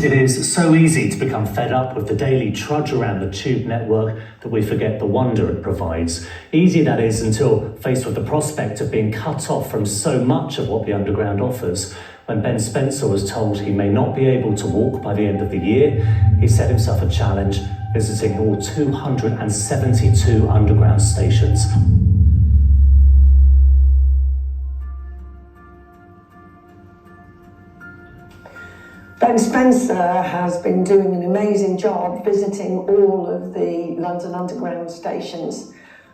It is so easy to become fed up with the daily trudge around the tube network that we forget the wonder it provides. Easy that is until faced with the prospect of being cut off from so much of what the Underground offers. When Ben Spencer was told he may not be able to walk by the end of the year, he set himself a challenge, visiting all 272 Underground stations. Ben Spencer has been doing an amazing job visiting all of the London Underground stations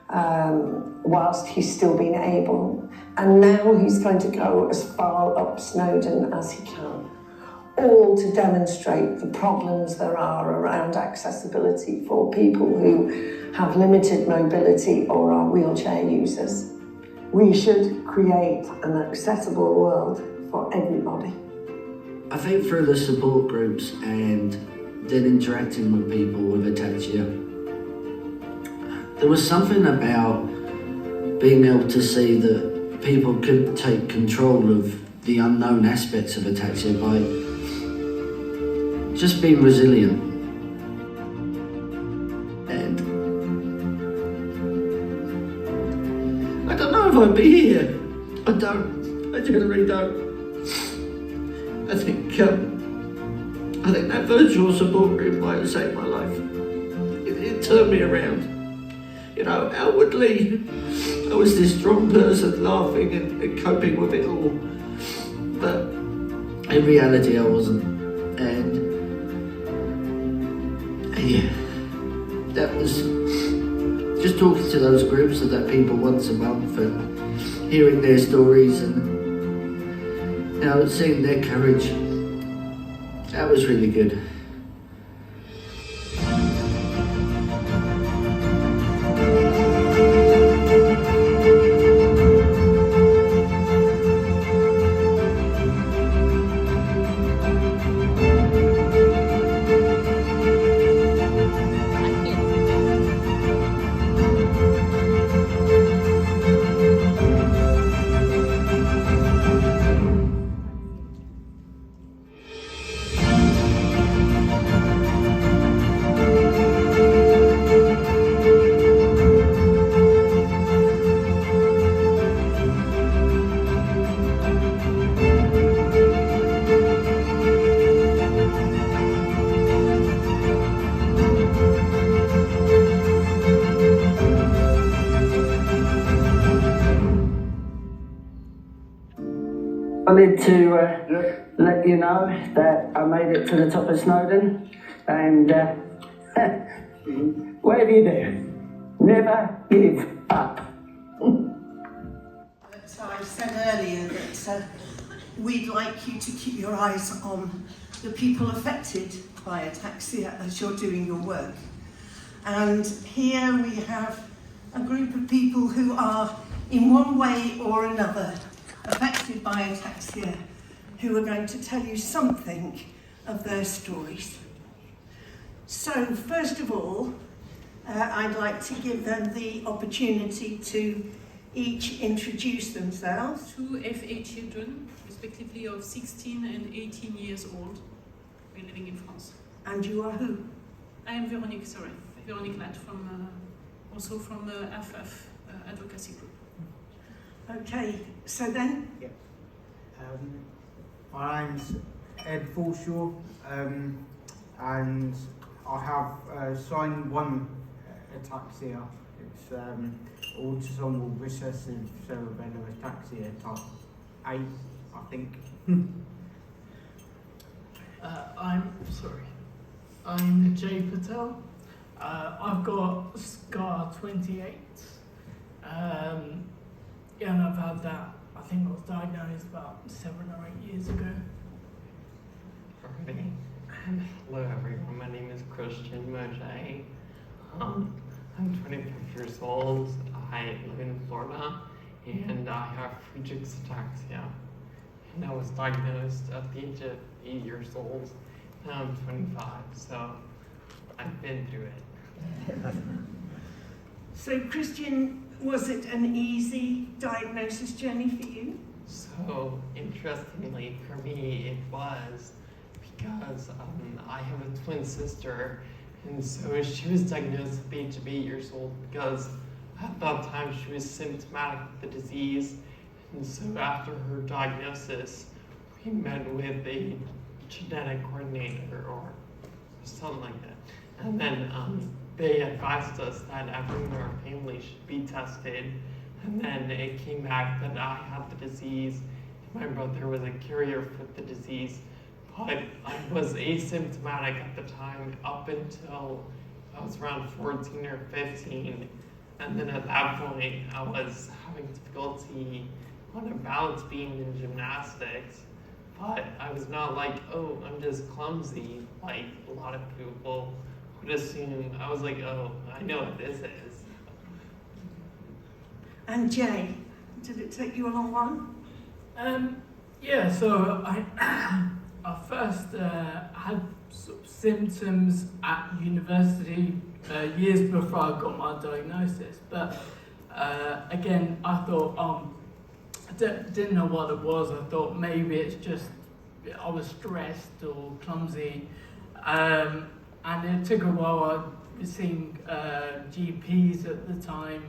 whilst he's still been able. And now he's going to go as far up Snowdon as he can, all to demonstrate the problems there are around accessibility for people who have limited mobility or are wheelchair users. We should create an accessible world for everybody. I think through the support groups and then interacting with people with ataxia, there was something about being able to see that people could take control of the unknown aspects of ataxia by just being resilient. And I don't know if I'd be here. I generally don't. I think that virtual support group might have saved my life. It turned me around. You know, outwardly, I was this strong person laughing and coping with it all. But in reality, I wasn't. And yeah, that was just talking to those groups of that people once a month and hearing their stories and seeing their courage. That was really good. I wanted to let you know that I made it to the top of Snowdon, and whatever you do, never give up. So I said earlier that we'd like you to keep your eyes on the people affected by ataxia as you're doing your work. And here we have a group of people who are in one way or another affected by ataxia, who are going to tell you something of their stories. So first of all, I'd like to give them the opportunity to each introduce themselves. Two FA children, respectively of 16 and 18 years old. We're living in France. And you are who? I am Véronique Latt, also from FF Advocacy Group. Okay, so then? Yeah. My name's Ed Forshaw, and I have sign 1 ataxia. It's autosomal recessive cerebellar ataxia type 8, I think. I'm Jay Patel. I've got SCAR 28. And I've had that, I think I was diagnosed about 7 or 8 years ago. Alrighty. Hello everyone, my name is Christian Mojay. I'm 25 years old, I live in Florida, and I have Friedreich's ataxia. And I was diagnosed at the age of 8 years old. Now I'm 25, so I've been through it. So Christian, was it an easy diagnosis journey for you? So, interestingly, for me, it was, because because I have a twin sister, and so she was diagnosed at the age of 8 years old because at that time she was symptomatic of the disease. And so after her diagnosis, we met with a genetic coordinator or something like that. And then they advised us that everyone in our family should be tested. And then it came back that I had the disease. My brother was a carrier for the disease, but I was asymptomatic at the time up until I was around 14 or 15. And then at that point, I was having difficulty on a balance beam in gymnastics. But I was not like, oh, I'm just clumsy, like a lot of people would assume. I was like, oh, I know what this is. And Jay, did it take you a long while? Yeah, so I first had sort of symptoms at university years before I got my diagnosis. But again, I thought, I didn't know what it was. I thought maybe it's just I was stressed or clumsy. And it took a while. I was seeing GPs at the time.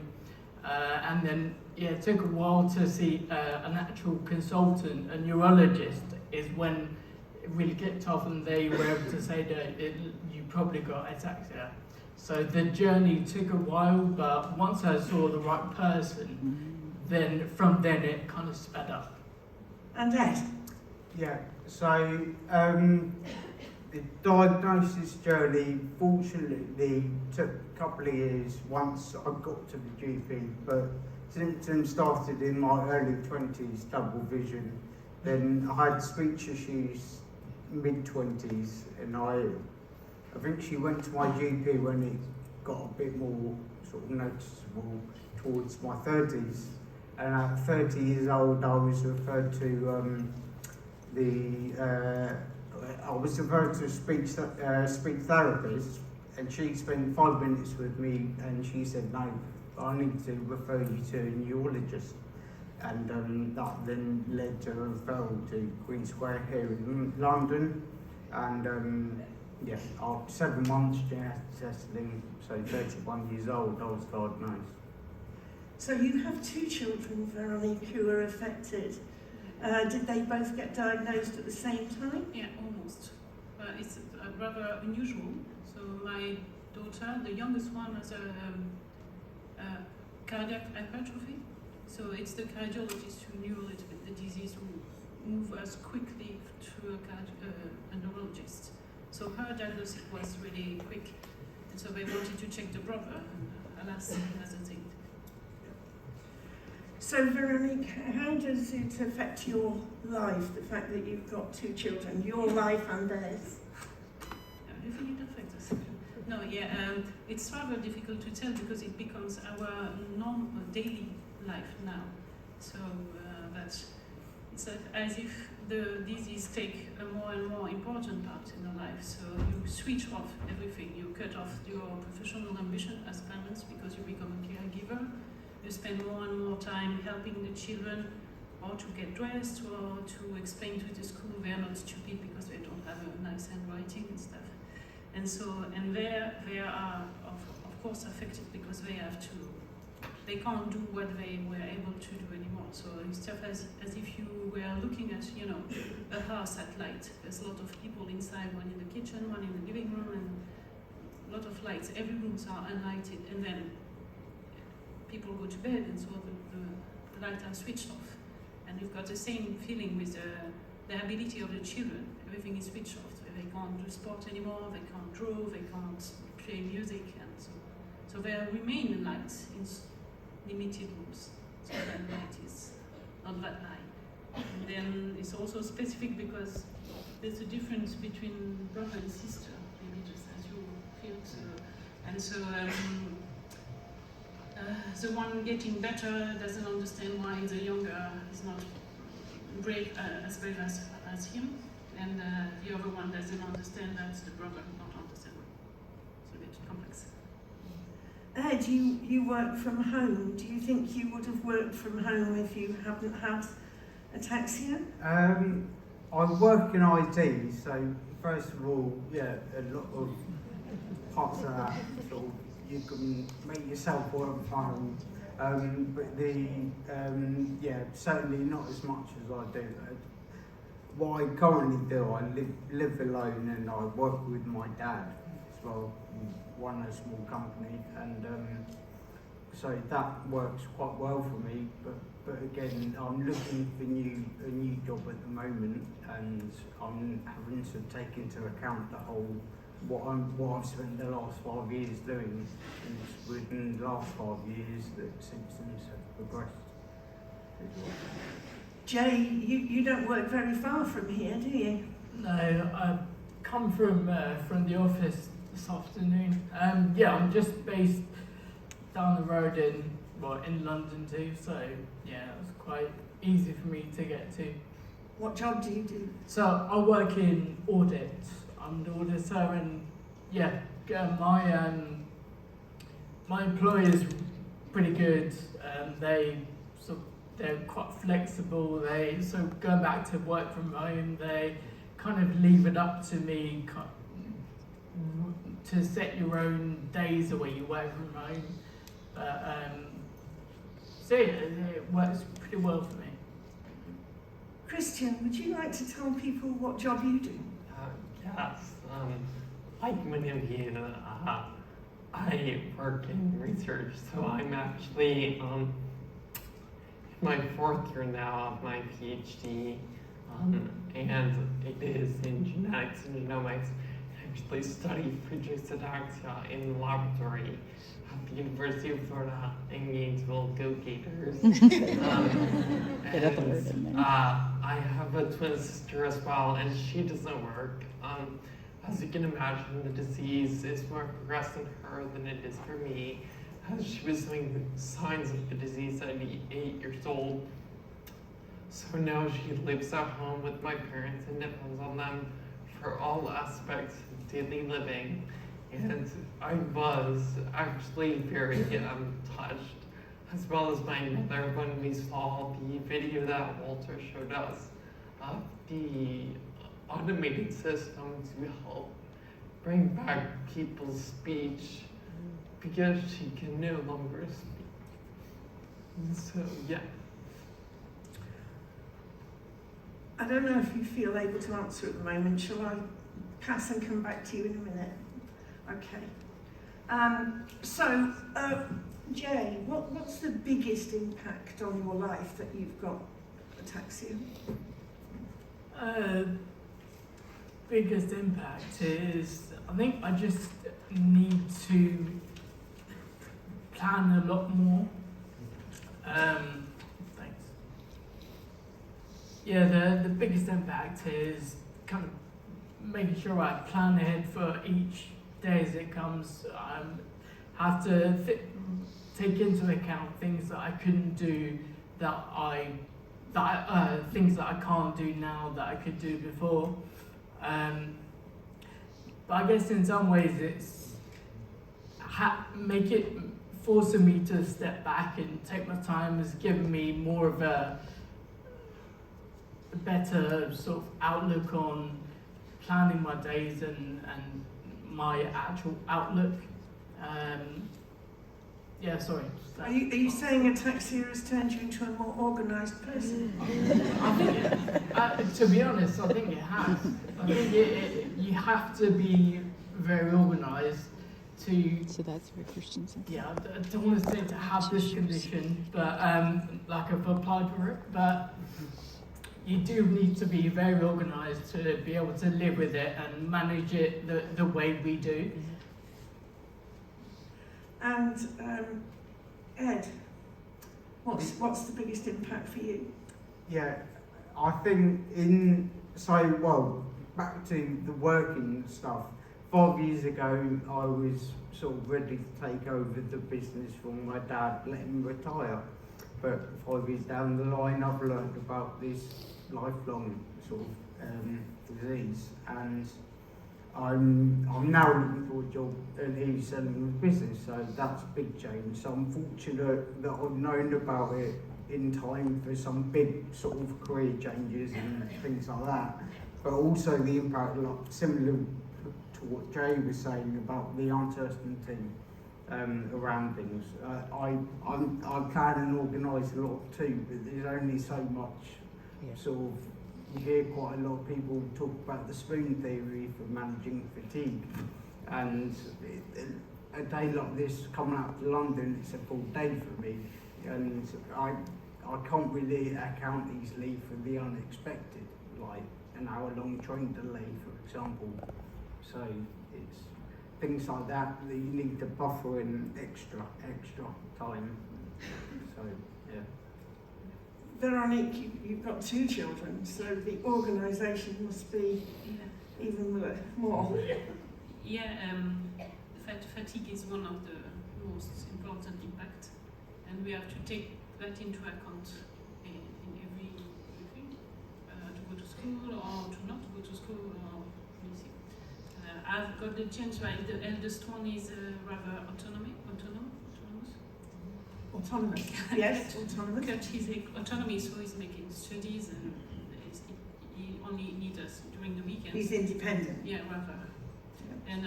And then, it took a while to see an actual consultant, a neurologist, is when it really kicked off and they were able to say that you probably got ataxia. So the journey took a while, but once I saw the right person, then from then it kind of sped up. And Ed? Yeah, so the diagnosis journey fortunately took a couple of years once I got to the GP, but symptoms started in my early 20s, double vision. Then I had speech issues mid-20s, and I think she went to my GP when it got a bit more sort of noticeable towards my 30s. And at 30 years old, I was referred to a speech therapist, and she spent 5 minutes with me, and she said, no, I need to refer you to a neurologist. And that then led to a referral to Queen Square here in London. And after 7 months genetic testing, so 31 years old, I was diagnosed. So you have 2 children, Veronique, who are affected. Did they both get diagnosed at the same time? Yeah, almost. It's rather unusual. So my daughter, the youngest one, has a cardiac hypertrophy. So it's the cardiologist who knew a little bit the disease, who moved us quickly to a neurologist. So her diagnosis was really quick. And so they wanted to check the brother, and alas, that's the thing. So Veronique, how does it affect your life, the fact that you've got 2 children, your life and theirs? Everything it affects us. No, it's rather difficult to tell because it becomes our normal daily life now. So it's as if the disease take a more and more important part in our life. So you switch off everything. You cut off your professional ambition as parents because you become a caregiver. You spend more and more time helping the children, or to get dressed, or to explain to the school they are not stupid because they don't have a nice handwriting and stuff. And so, and they are of course affected because they can't do what they were able to do anymore. So it's tough as if you were looking at, a house at light. There's a lot of people inside, one in the kitchen, one in the living room, and a lot of lights. Every rooms are unlighted, and then people go to bed, and so the lights are switched off. And you've got the same feeling with the ability of the children. Everything is switched off. They can't do sport anymore, they can't draw, they can't play music, and so there remain lights in limited rooms. So that light is not that high. And then it's also specific because there's a difference between brother and sister, maybe just as you feel. And so the one getting better doesn't understand why the younger is not brave as brave as him, and the other one doesn't understand that the brother not understand. It's a bit complex. Ed, you work from home. Do you think you would have worked from home if you hadn't had ataxia? I work in IT, so first of all, yeah, a lot of parts of that sort of you can make yourself work from home, but yeah, certainly not as much as I do. What I currently do, I live alone and I work with my dad as well. We run a small company, and so that works quite well for me. But again, I'm looking for a new job at the moment, and I'm having to take into account the whole what I've spent the last 5 years doing. And it's within the last 5 years that symptoms have progressed as well. Jay, you don't work very far from here, do you? No, I come from the office this afternoon. Yeah, I'm just based down the road in London too, so yeah, it was quite easy for me to get to. What job do you do? So I work in audit. I'm the auditor, and yeah, my employer's pretty good. They're quite flexible. So going back to work from home, they kind of leave it up to me to set your own days where you work from home. So yeah, it works pretty well for me. Christian, would you like to tell people what job you do? Yes. Like many of you, I work in research, so I'm actually in my 4th year now of my PhD, and it is in genetics and genomics. I actually study Friedreich's ataxia in the laboratory at the University of Florida in Gainesville. Go Gators! I have a twin sister as well, and she doesn't work. As you can imagine, the disease is more progressed in her than it is for me, as she was showing signs of the disease at 8 years old. So now she lives at home with my parents and depends on them for all aspects of daily living. And I was actually very touched, as well as my mother, when we saw the video that Walter showed us of the automated system to help bring back people's speech because she can no longer speak. And so, yeah. I don't know if you feel able to answer at the moment. Shall I pass and come back to you in a minute? Okay. Jay, what's the biggest impact on your life that you've got ataxia? Biggest impact is, I think I just need to plan a lot more. Thanks. Yeah, the biggest impact is kind of making sure I plan ahead for each day as it comes. I have to take into account things that I couldn't do, things that I can't do now that I could do before. But I guess in some ways it's forcing me to step back and take my time has given me more of a better sort of outlook on planning my days and my actual outlook. Yeah, sorry. Are you saying ataxia has turned you into a more organised person? I think to be honest, I think it has. I think you have to be very organised to... So that's where Christian's in. Yeah, I don't want to say to have this condition, but like I've applied for it, but you do need to be very organised to be able to live with it and manage it the way we do. And Ed, what's the biggest impact for you? Yeah, I think back to the working stuff. 5 years ago, I was sort of ready to take over the business from my dad, let him retire. But 5 years down the line, I've learned about this lifelong sort of disease, and I'm now looking for a job, and he's selling his business, so that's a big change. So I'm fortunate that I've known about it in time for some big sort of career changes and things like that. But also the impact, like, similar to what Jay was saying about the uncertainty around things. I plan and organise a lot too, but there's only so much sort of, you hear quite a lot of people talk about the spoon theory for managing fatigue, and a day like this coming out to London, it's a full day for me, and I can't really account easily for the unexpected, like an hour-long train delay, for example. So it's things like that that you need to buffer in extra time. So yeah. Veronique, you've got 2 children, so the organisation must be even more. Yeah, fatigue is one of the most important impacts, and we have to take that into account in everything, to go to school or to not go to school or anything. I've got the chance, right? The eldest one is rather autonomous. Yes, autonomous. Cut his autonomy, so he's making studies and he only needs us during the weekend. He's independent. Yeah, rather. Yeah. And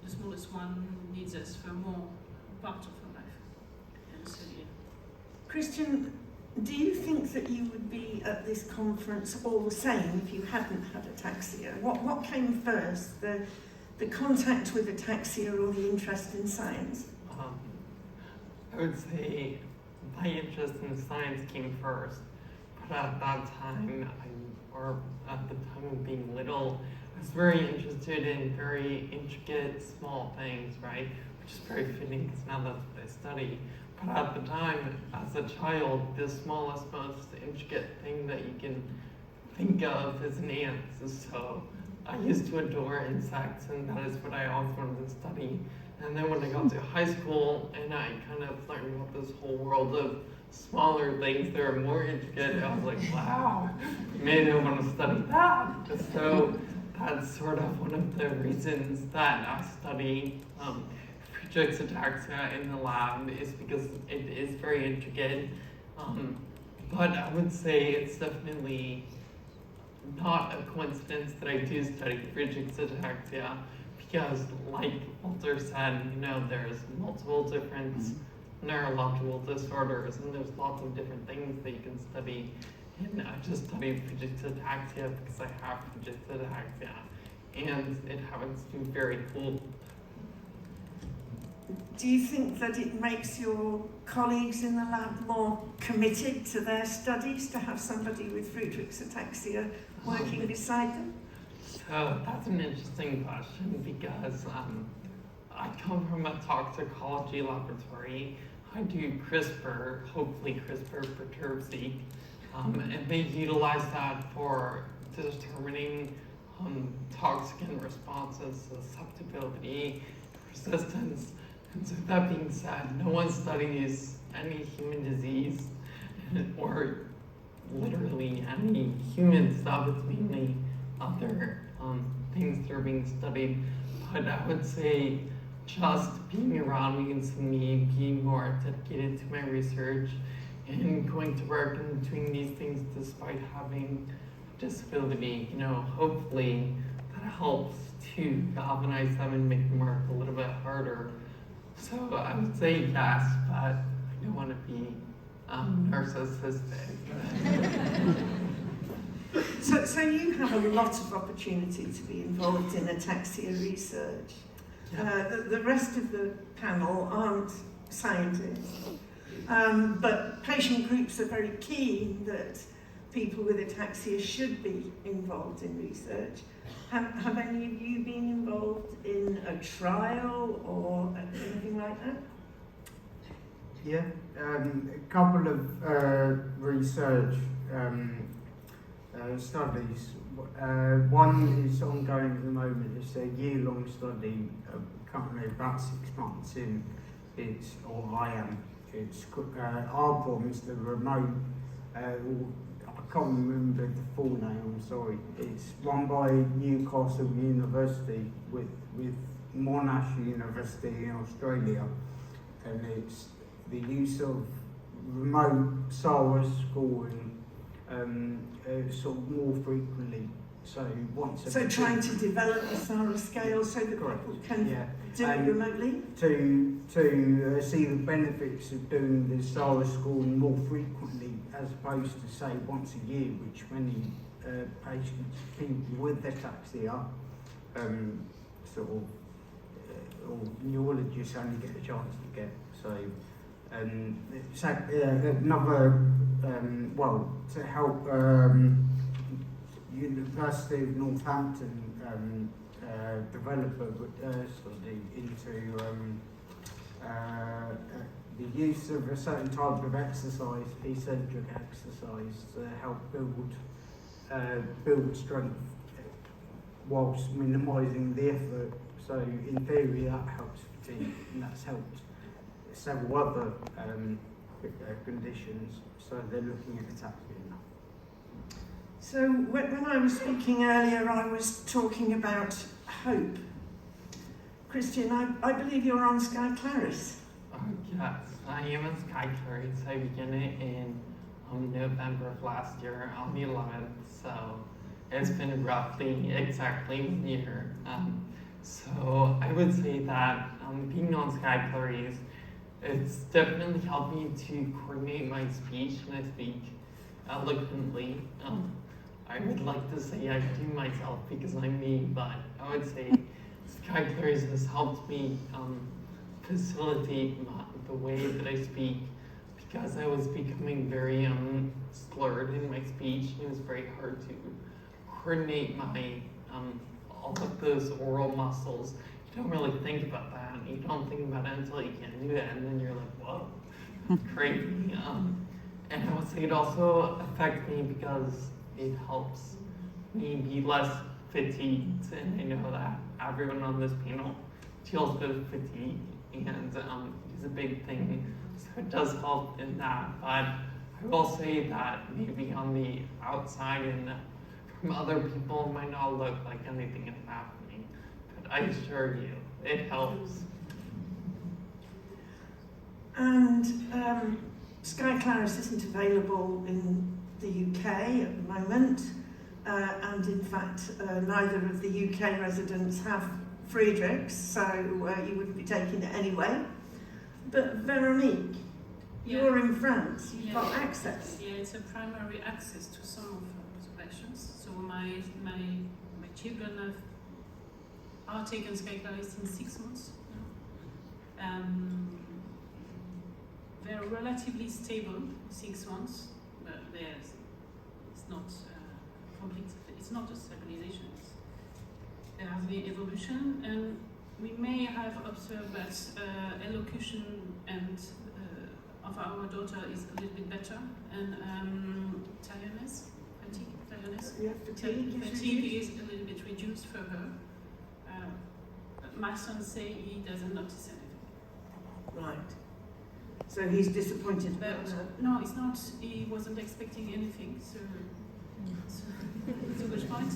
the smallest one needs us for more part of her life. And so, yeah. Christian, do you think that you would be at this conference all the same if you hadn't had ataxia? What came first, the contact with ataxia or the interest in science? I would say my interest in science came first, but at that time, at the time of being little, I was very interested in very intricate, small things, right? Which is very fitting because now that's what I study. But at the time, as a child, the smallest, most intricate thing that you can think of is an ant. So I used to adore insects, and that is what I always wanted to study. And then when I got to high school and I kind of learned about this whole world of smaller things that are more intricate, I was like, wow, maybe I want to study that. So that's sort of one of the reasons that I study Friedreich's ataxia in the lab, is because it is very intricate. But I would say it's definitely not a coincidence that I do study Friedreich's ataxia, because like Walter said, there's multiple different neurological disorders, and there's lots of different things that you can study. And I just studied Friedreich's ataxia because I have Friedreich's ataxia, and it happens to be very cool. Do you think that it makes your colleagues in the lab more committed to their studies to have somebody with Friedreich's ataxia working beside them? So that's an interesting question, because I come from a toxicology laboratory. I do CRISPR, hopefully CRISPR perturb-seq, and they utilize that for determining toxicant responses, susceptibility, resistance. And so that being said, no one studies any human disease or literally any human stuff. It's mainly other things that are being studied. But I would say just being around me and seeing me being more dedicated to my research and going to work and doing these things despite having a disability, hopefully that helps to galvanize them and make them work a little bit harder. So I would say yes, but I don't want to be narcissistic. So you have a lot of opportunity to be involved in ataxia research. The rest of the panel aren't scientists, but patient groups are very keen that people with ataxia should be involved in research. Have any of you been involved in a trial or anything like that? Yeah, a couple of research studies. One is ongoing at the moment. It's a year-long study, currently about 6 months in. I am. It's ARBOM is the remote. I can't remember the full name. I'm sorry. It's run by Newcastle University with Monash University in Australia, and it's the use of remote SARA scoring sort of more frequently. So once. So trying to develop the SARA scale so that Correct. people can Yeah. do it remotely? To see the benefits of doing the SARA scoring more frequently as opposed to say once a year, which many patients, people with ataxia, sort of, or neurologists only get a chance to get. So, another, well, to help University of Northampton develop a study into the use of a certain type of exercise, eccentric exercise, to help build strength whilst minimising the effort. So in theory that helps fatigue, and that's helped several other conditions. So they're looking at ataxia now. So when I was speaking earlier, I was talking about hope. Christian, I believe you're on Sky Claris. Oh, yes, I am on Sky Claris. I began it in November of last year on the 11th, so it's been roughly exactly 1 year. So I would say that being on Sky Claris, it's definitely helped me to coordinate my speech and I speak eloquently. I would like to say I do myself because I'm me, but I would say Sky Claris has helped me facilitate the way that I speak, because I was becoming very slurred in my speech. It was very hard to coordinate my all of those oral muscles. You don't really think about that. You don't think about it until you can't do it, and then you're like, whoa, crazy. And I would say it also affects me because it helps me be less fatigued, and I know that everyone on this panel deals with fatigue, and it's a big thing, so it does help in that. But I will say that maybe on the outside and from other people it might not look like anything is happening, but I assure you, it helps. And Sky Claris isn't available in the UK at the moment, and in fact neither of the UK residents have Friedrichs, so you wouldn't be taking it anyway. But Veronique, you're in France, you've got access. Yeah, it's a primary access to some of the patients. So my children are taken Sky Claris in 6 months. They're relatively stable, 6 months, but it's not complete. It's not a stabilization. There has been evolution, and we may have observed that elocution and of our daughter is a little bit better, and tiredness, fatigue is a little bit reduced for her. My son say he doesn't notice anything. Right. So he's disappointed But about that. no, it's not. He wasn't expecting anything, so it's a good point.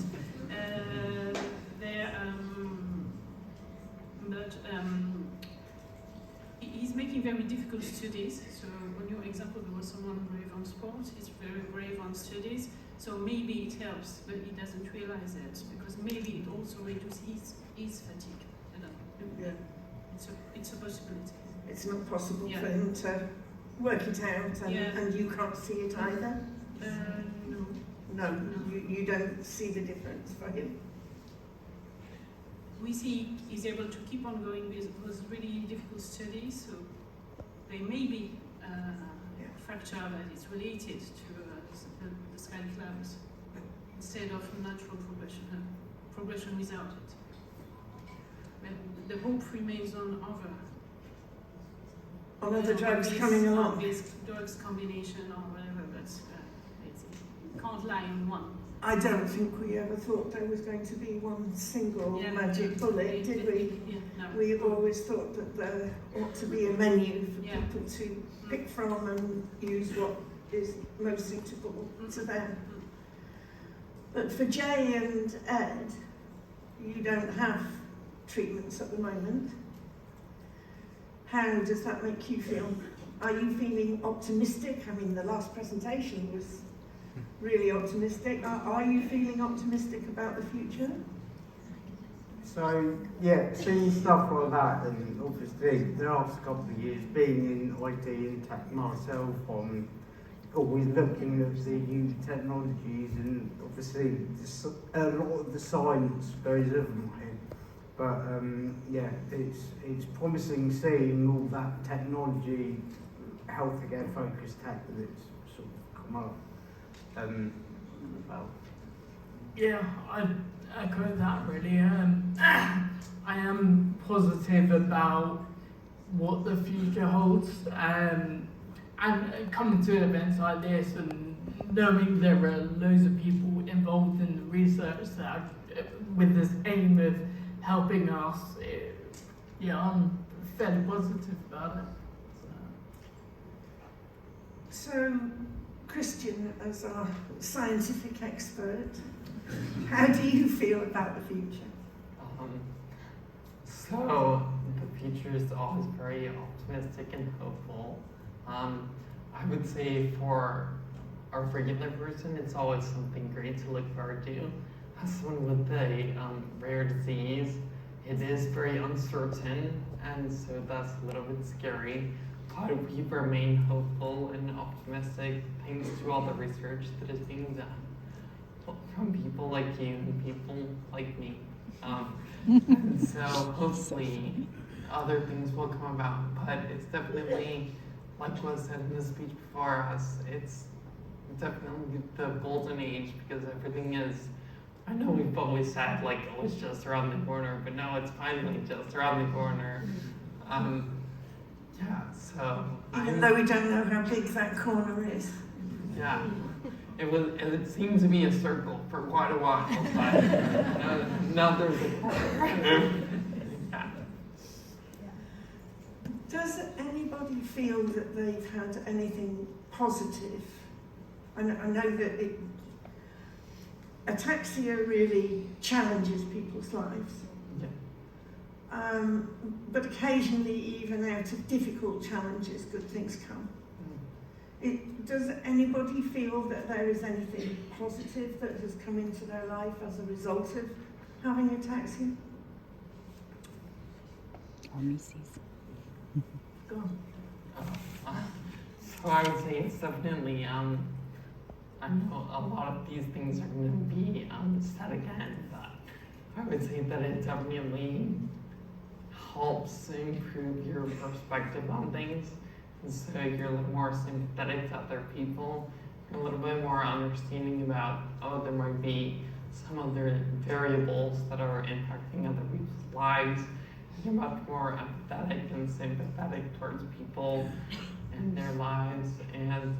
He's making very difficult studies. So on your example, there was someone brave on sport. He's very brave on studies. So maybe it helps, but he doesn't realize it because maybe it also reduces his fatigue. I don't know. Yeah. It's a possibility. It's not possible for him to work it out, and you can't see it either? No. No, you don't see the difference for him? We see he's able to keep on going with those really difficult studies, so there may be a fracture that is related to the Sky Claris instead of natural progression without it. But the hope remains on other drugs coming along. These drugs combination or whatever, but it can't lie on one. I don't think we ever thought there was going to be one single magic bullet, did we? Yeah, no. We always thought that there ought to be a menu for people to pick from and use what is most suitable to them. But for Jay and Ed, you don't have treatments at the moment. How does that make you feel? Are you feeling optimistic? I mean, the last presentation was really optimistic. Are you feeling optimistic about the future? So yeah, seeing stuff like that, and obviously the last couple of years being in IT and tech myself, I'm always looking at the new technologies, and obviously a lot of the science goes over my head. But yeah, it's promising seeing all that technology, healthcare focused tech that's sort of come up. Well, Yeah, I echo that really. I am positive about what the future holds, and coming to events like this and knowing there are loads of people involved in the research that with this aim of helping us, yeah, I'm fairly positive about it. So, Christian, as our scientific expert, how do you feel about the future? So the future is always very optimistic and hopeful. I would say for a regular person, it's always something great to look forward to. As someone with a rare disease, it is very uncertain, and so that's a little bit scary. But we remain hopeful and optimistic thanks to all the research that is being done from people like you and people like me. And so hopefully other things will come about, but it's definitely, like was said in the speech before us, it's definitely the golden age, because everything is, I know we've always said like, oh, it's just around the corner, but no, it's finally just around the corner. Yeah, so Even though we don't know how big that corner is. yeah, it seemed to be a circle for quite a while, but now there's a corner. Yeah. Does anybody feel that they've had anything positive? I know that ataxia really challenges people's lives. Yeah. But occasionally, even out of difficult challenges, good things come. Does anybody feel that there is anything positive that has come into their life as a result of having ataxia? Or Macy's. Go on. So I would say it's definitely, I know a lot of these things are going to be said again, but I would say that it definitely helps improve your perspective on things. And so you're a little more sympathetic to other people. You're a little bit more understanding about, oh, there might be some other variables that are impacting other people's lives. You're much more empathetic and sympathetic towards people and their lives. And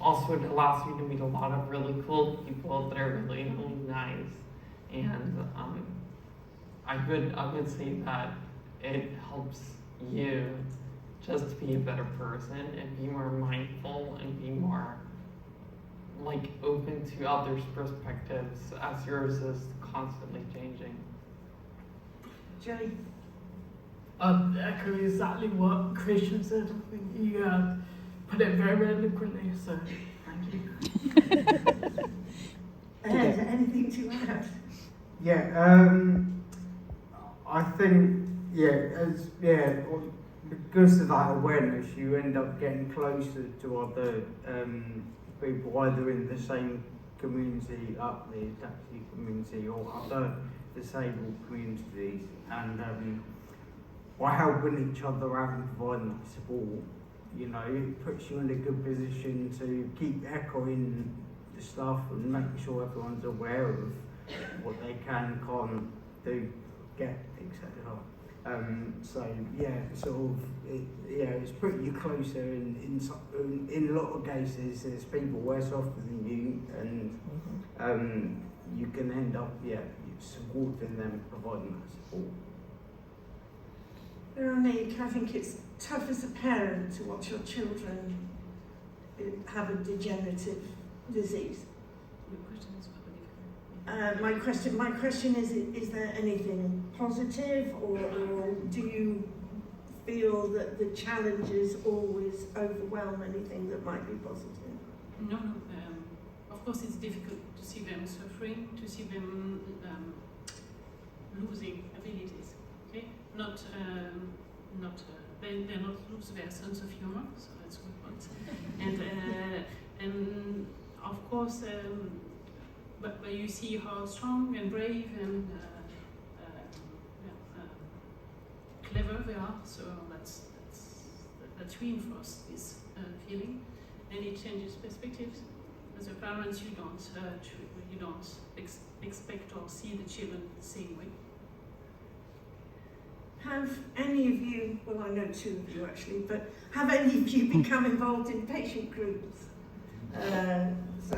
also it allows you to meet a lot of really cool people that are really, really nice. And I would say that it helps you just to be a better person and be more mindful and be more like open to others' perspectives, as yours is constantly changing. Jay? I'd echo exactly what Christian said. I think you put it very eloquently, so thank you. Anything to add? yeah, I think because of that awareness, you end up getting closer to other people, either in the same community, up the taxi community, or other disabled communities, and by helping each other out and providing that support, you know, it puts you in a good position to keep echoing the stuff and making sure everyone's aware of what they can and can't do, get, etc. So yeah, sort of, it's putting you closer. In a lot of cases, there's people worse off than you, and you can end up supporting them, providing that support. Veronique, I think it's tough as a parent to watch your children have a degenerative disease. My question is there anything positive, or do you feel that the challenges always overwhelm anything that might be positive? No. Of course, it's difficult to see them suffering, to see them losing abilities. Okay, they not lose their sense of humor, so that's a good point. And of course, but you see how strong and brave and clever they are. So that reinforces this feeling, and it changes perspectives. As a parent, you don't expect or see the children the same way. Have any of you, well I know two of you actually, but have any of you become involved in patient groups? So,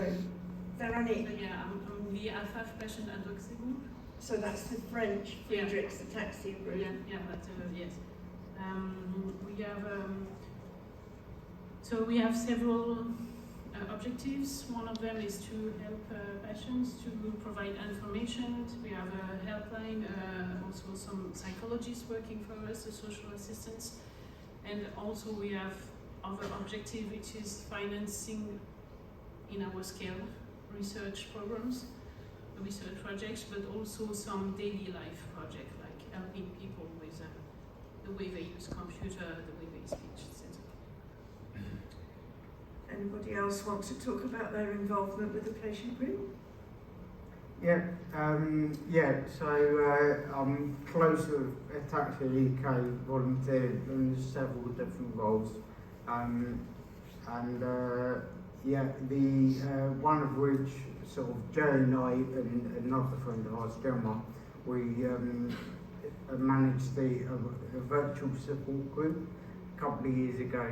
Veronique. So yeah, I'm the Alpha Patient Advocacy Group. So that's the French Friedrich's ataxia group. Yeah, but yes. We have several objectives. One of them is to help patients, to provide information. We have a helpline, also some psychologists working for us, a social assistants, and also we have other objective, which is financing in our scale research programs, research projects, but also some daily life projects like helping people with the way they use computer, the way they speak, etc. Anybody else want to talk about their involvement with the patient group? So I'm close with Ataxia UK volunteer in several different roles, the one of which sort of Joe and I and another friend of ours, Gemma, we managed a virtual support group a couple of years ago.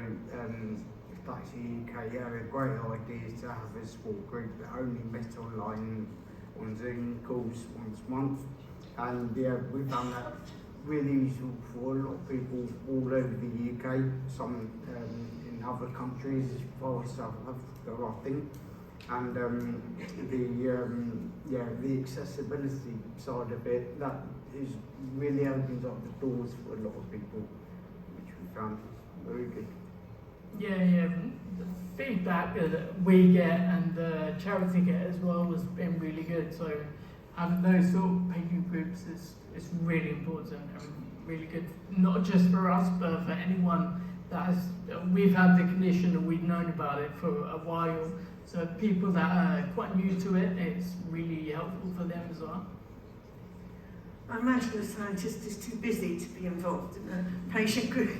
Ataxia UK had a great idea to have a support group that only met online on Zoom calls once a month, and we found that really useful for a lot of people all over the UK, some in other countries as far as South Africa, I think, and the accessibility side of it, that is really opens up the doors for a lot of people, which we found very good. Yeah. The feedback that we get and the charity get as well has been really good. So having those sort of patient groups is really important and really good, not just for us, but for anyone we've had the condition and we've known about it for a while. So people that are quite new to it, it's really helpful for them as well. I imagine a scientist is too busy to be involved in a patient group.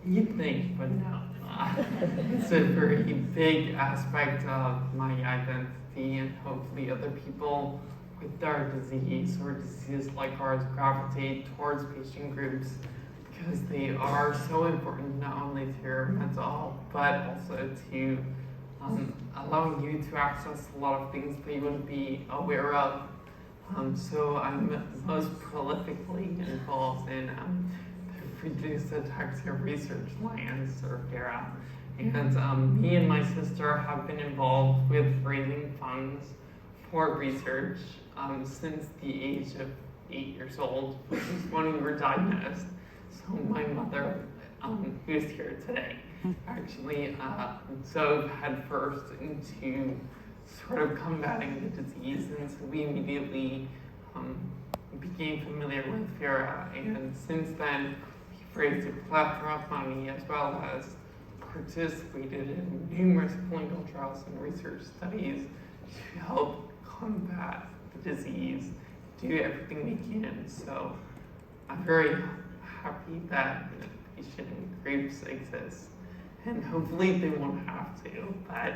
You'd think, but no. It's a very big aspect of my identity, and hopefully other people with their disease or diseases like ours gravitate towards patient groups because they are so important not only to your mental health but also to allowing you to access a lot of things that you wouldn't be aware of. So I'm most prolifically involved in Reduced Ataxia Research Alliance, or FARA, and me and my sister have been involved with raising funds for research since the age of 8 years old, which is when we were diagnosed. So my mother, who's here today, actually dove headfirst into sort of combating the disease, and so we immediately became familiar with FARA, and since then raised a plethora of money as well as participated in numerous clinical trials and research studies to help combat the disease, do everything we can. So I'm very happy that patient groups exist, and hopefully they won't have to, but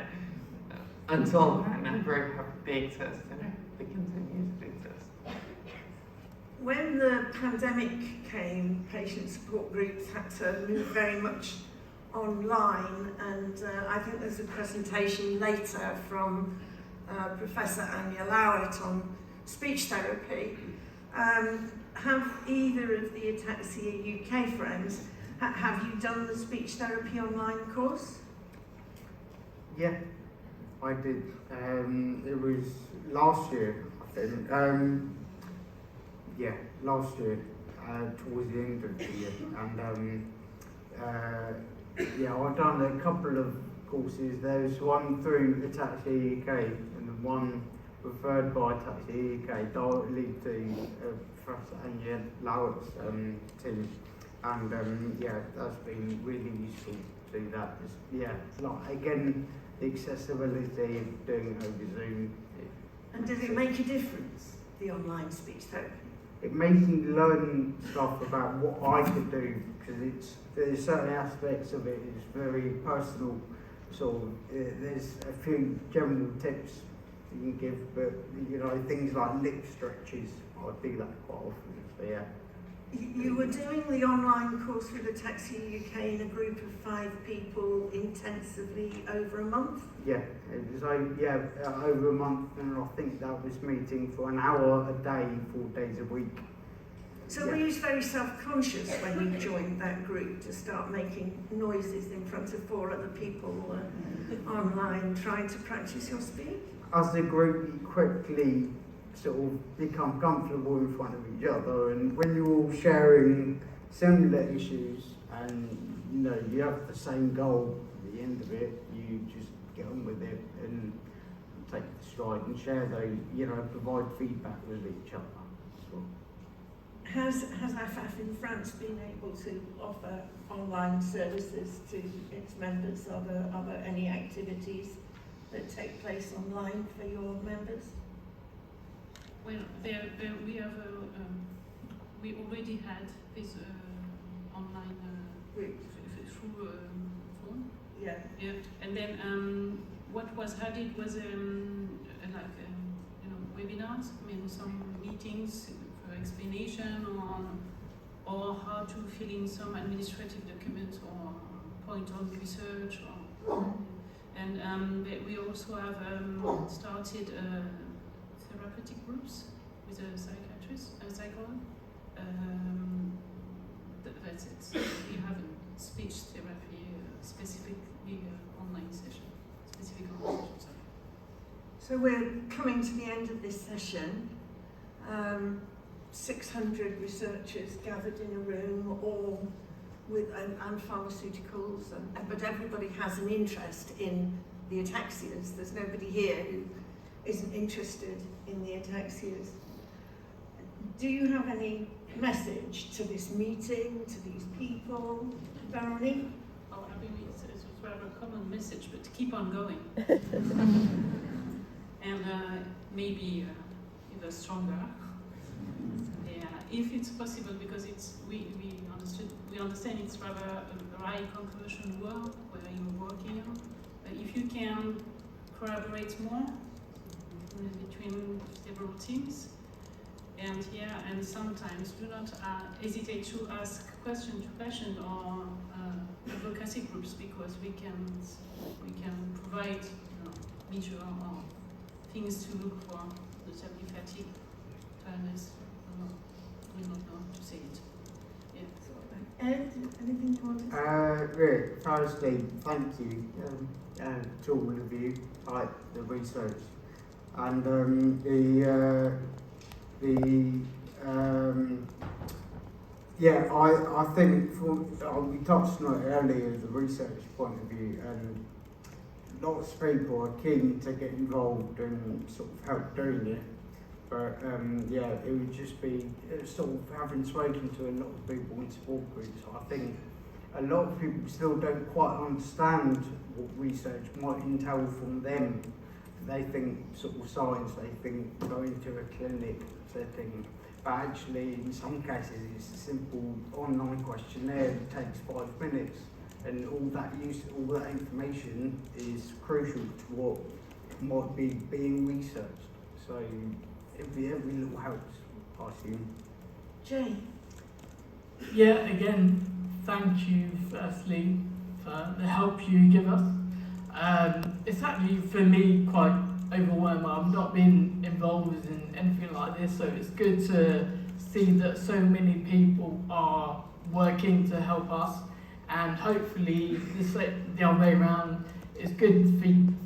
until then I'm very happy they exist and I hope they continue to exist. When the pandemic came, patient support groups had to move very much online, and I think there's a presentation later from Professor Anya Lowett on speech therapy. Have either of the Ataxia UK friends, have you done the speech therapy online course? Yeah, I did. It was last year, I think. Last year. towards the end of the year. And yeah, I've done a couple of courses. There's one through Ataxia UK and one referred by Ataxia UK directly to Professor Anya Lauer's team. And yeah, that's been really useful to do that. Yeah, like, again, the accessibility of doing it over Zoom. And does it make a difference, the online speech therapy? It made me learn stuff about what I could do, because there's certain aspects of it, it's very personal. So there's a few general tips you can give, but you know, things like lip stretches, I do that quite often. So yeah. You were doing the online course with Ataxia UK in a group of 5 people intensively over a month? Yeah, it was over a month, and I think that was meeting for an hour a day, 4 days a week. So were you very self-conscious when you joined that group to start making noises in front of 4 other people online trying to practice your speech? As a group, you quickly sort of become comfortable in front of each other, and when you're all sharing similar issues and you know you have the same goal at the end of it, you just get on with it and take the stride and share those, you know, provide feedback with each other. So. Has AFAF in France been able to offer online services to its members? Are there any activities that take place online for your members? Well, we already had this online through phone. Yeah. Yeah, and then what was added was webinars. I mean, some meetings for explanation or how to fill in some administrative documents or point on research. And we also have started therapeutic groups with a psychiatrist, a psychologist. That's it. We have a speech therapy, specifically online session. Specific online session, sorry. So we're coming to the end of this session. 600 researchers gathered in a room, all with and pharmaceuticals, but everybody has an interest in the ataxias. There's nobody here who isn't interested in the ataxias. Do you have any message to this meeting, to these people, Barony? Oh, I mean, it's rather a common message, but keep on going. And maybe even stronger. Yeah, if it's possible, because we understand it's rather a high conversion world where you're working on. But if you can collaborate more between several teams, and sometimes do not hesitate to ask question to patient or advocacy groups, because we can provide measure or things to look for, notably fatigue, tiredness. We don't know how to say it. Yeah. Ed, anything you want to say? Firstly, thank you to all of you, like the research, and I think we touched on it earlier, the research point of view, and lots of people are keen to get involved and sort of help doing it. But it would just be sort of having spoken to a lot of people in support groups, I think a lot of people still don't quite understand what research might entail from them. They think sort of science, they think going to a clinic setting, but actually in some cases it's a simple online questionnaire that takes 5 minutes, and all that information is crucial to what might be being researched. So every little helps, I assume. Jay? Yeah, again, thank you firstly for the help you give us. It's actually for me quite overwhelming. I've not been involved in anything like this, so it's good to see that so many people are working to help us, and hopefully the other way around, it's good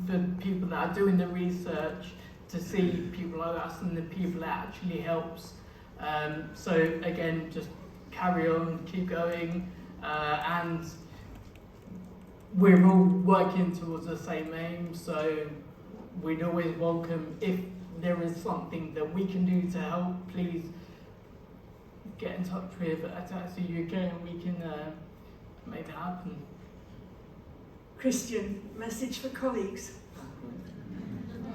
for people that are doing the research to see people like us and the people that actually helps. So again, just carry on, keep going, and we're all working towards the same aim, so we'd always welcome, if there is something that we can do to help, please get in touch with Ataxia UK and we can make that happen. Christian, message for colleagues?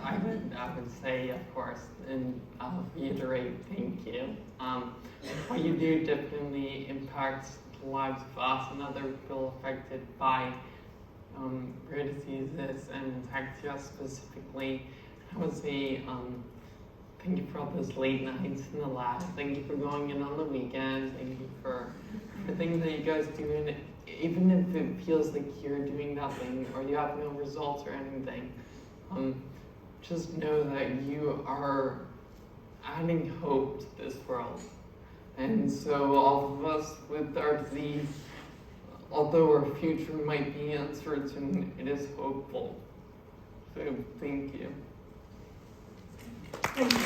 I would say, of course, and I'll reiterate, thank you. What you do definitely impacts the lives of us and other people affected by rare diseases and ataxia specifically. I would say thank you for all those late nights in the lab. Thank you for going in on the weekends. Thank you for things that you guys do. And even if it feels like you're doing nothing or you have no results or anything, just know that you are adding hope to this world. And so all of us with our disease, although our future might be uncertain, it is hopeful. So thank you. Thank you.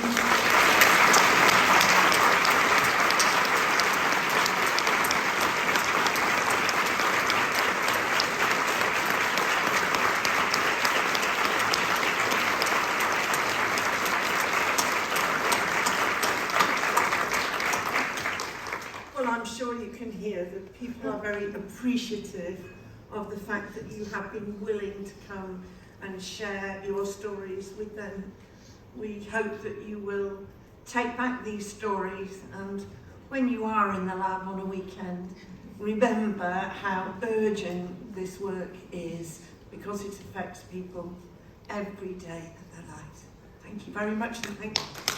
Well, I'm sure you can hear that people are very appreciative of the fact that you have been willing to come and share your stories with them. We hope that you will take back these stories, and when you are in the lab on a weekend, remember how urgent this work is, because it affects people every day of their lives. Thank you very much, and thank you.